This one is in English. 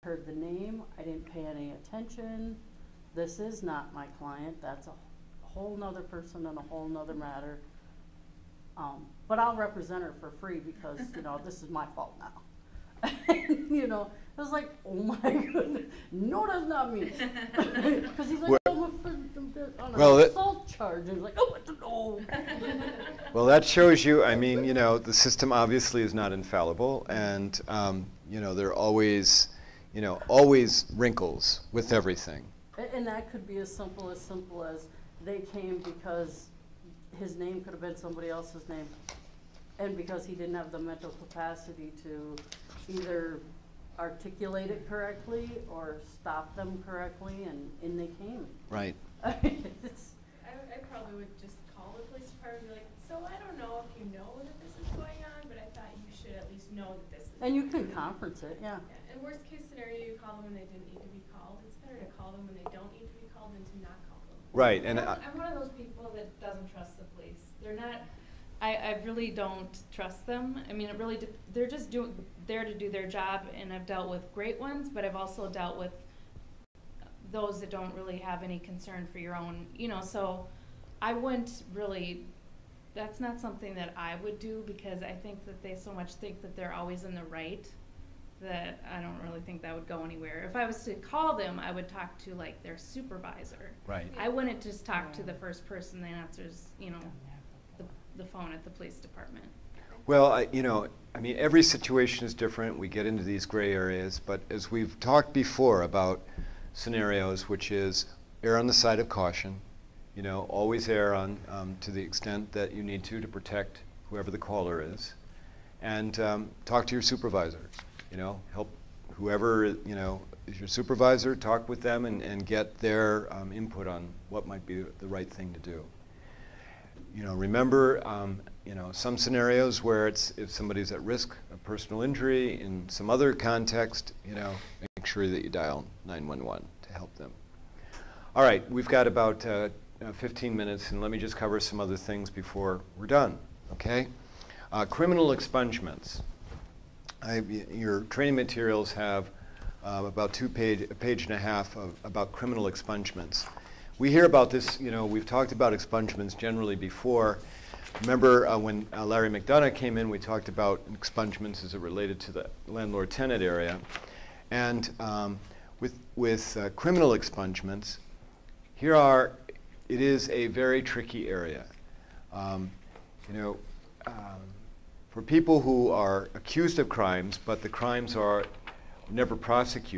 heard the name, I didn't pay any attention. This is not my client. That's a whole nother person and a whole nother matter. But I'll represent her for free because, you know, this is my fault now. And, you know, it was like, oh my goodness, no, that's not me. Because he's like, on an assault charge. And he's like, oh, no. Well, that shows you, I mean, you know, the system obviously is not infallible, and, you know, there are always, you know, always wrinkles with everything. And that could be as simple as they came because his name could have been somebody else's name. And because he didn't have the mental capacity to either articulate it correctly or stop them correctly, and in they came. Right. I probably would just call the police department and be like, so I don't know if you know that this is going on, but I thought you should at least know that this is And you can conference it, yeah. And worst case scenario, you call them when they didn't need to be called. It's better to call them when they don't need to be called than to not call them. Right. And I'm one of those people that doesn't trust the police. They're not, I really don't trust them. I mean, it really, they're just there to do their job, and I've dealt with great ones, but I've also dealt with those that don't really have any concern for your own, you know, so I wouldn't really, that's not something that I would do, because I think that they so much think that they're always in the right that I don't really think that would go anywhere. If I was to call them, I would talk to like their supervisor. right. I wouldn't just talk to the first person that answers, you know, the phone at the police department. Well, you know, I mean, every situation is different. We get into these gray areas, but as we've talked before about scenarios, which is err on the side of caution, you know, always err on to the extent that you need to protect whoever the caller is, and talk to your supervisor. You know, help whoever, you know, is your supervisor, talk with them and get their input on what might be the right thing to do. You know, remember, you know, some scenarios where it's, if somebody's at risk of personal injury, in some other context, you know, make sure that you dial 911 to help them. All right, we've got about 15 minutes, and let me just cover some other things before we're done, okay? Criminal expungements. Your training materials have about a page and a half about criminal expungements. We hear about this, you know, we've talked about expungements generally before. Remember when Larry McDonough came in, we talked about expungements as it related to the landlord-tenant area. And with criminal expungements, it is a very tricky area. You know, for people who are accused of crimes, but the crimes are never prosecuted,